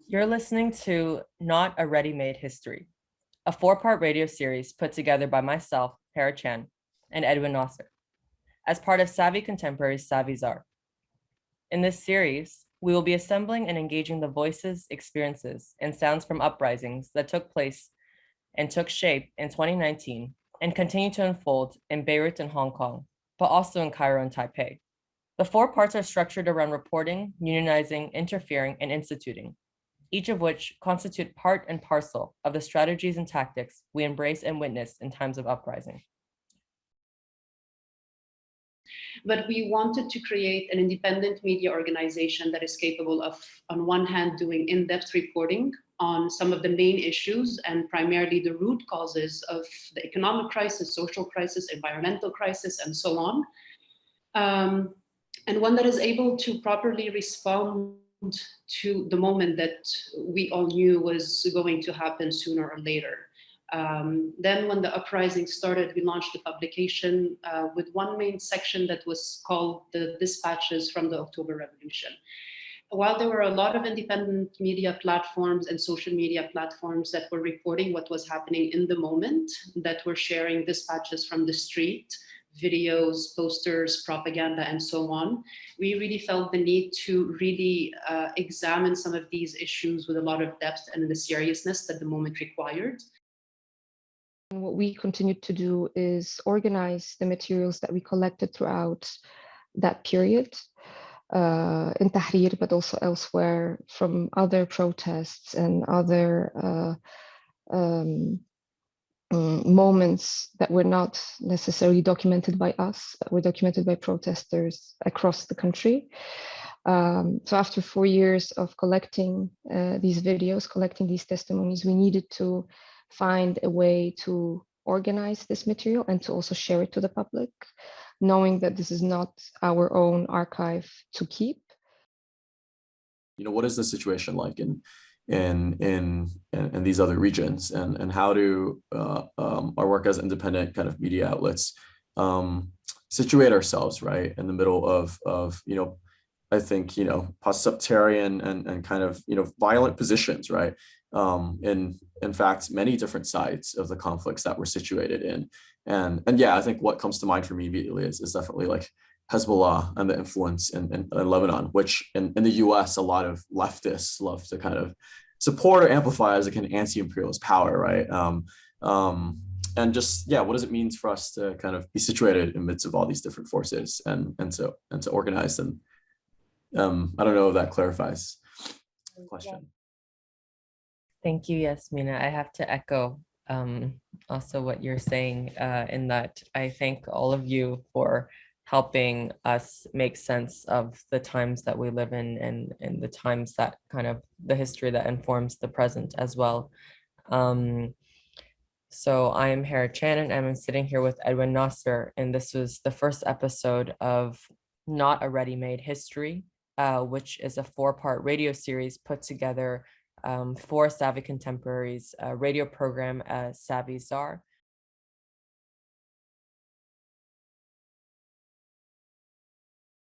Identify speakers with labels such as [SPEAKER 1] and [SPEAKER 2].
[SPEAKER 1] You're listening to Not a Ready-Made History, a 4-part radio series put together by myself, Hera Chan, and Edwin Nasser, as part of Savvy Contemporary's Savizaru의. In this series, we will be assembling and engaging the voices, experiences, and sounds from uprisings that took place and took shape in 2019 and continue to unfold in Beirut and Hong Kong, but also in Cairo and Taipei. The 4 parts are structured around reporting, unionizing, interfering, and instituting, each of which constitute part and parcel of the strategies and tactics we embrace and witness in times of uprising.
[SPEAKER 2] But we wanted to create an independent media organization that is capable of, on one hand, doing in-depth reporting on some of the main issues and primarily the root causes of the economic crisis, social crisis, environmental crisis, and so on. And one that is able to properly respond to the moment that we all knew was going to happen sooner or later. Then when the uprising started, we launched the publication with one main section that was called the Dispatches from the October Revolution. While there were a lot of independent media platforms and social media platforms that were reporting what was happening in the moment, that were sharing dispatches from the street, videos, posters, propaganda, and so on, we really felt the need to really examine some of these issues with a lot of depth and the seriousness that the moment required.
[SPEAKER 3] And what we continued to do is organize the materials that we collected throughout that period in Tahrir, but also elsewhere from other protests and other moments that were not necessarily documented by us, but were documented by protesters across the country. So after 4 years of collecting these videos, collecting these testimonies, we needed to find a way to organize this material and to also share it to the public, knowing that this is not our own archive to keep.
[SPEAKER 4] You know, what is the situation like in these other regions, and how do our work as independent kind of media outlets situate ourselves right in the middle of you know, I think, you know, post-sectarian and kind of, you know, violent positions, right? In fact, many different sides of the conflicts that we're situated in. And yeah, I think what comes to mind for me immediately is definitely like Hezbollah and the influence in Lebanon, which in the US, a lot of leftists love to kind of support or amplify as a kind of anti-imperialist power, right? And just, yeah, what does it mean for us to kind of be situated in the midst of all these different forces and to organize them? I don't know if that clarifies the question.
[SPEAKER 1] Thank you, Yasmina. I have to echo also what you're saying in that I thank all of you for helping us make sense of the times that we live in and the times that kind of the history that informs the present as well. So I am Hera Chan and I'm sitting here with Edwin Nasser, and this was the first episode of Not a Ready-Made History, which is a 4-part radio series put together for Savvy Contemporary's radio program, Savizaru의.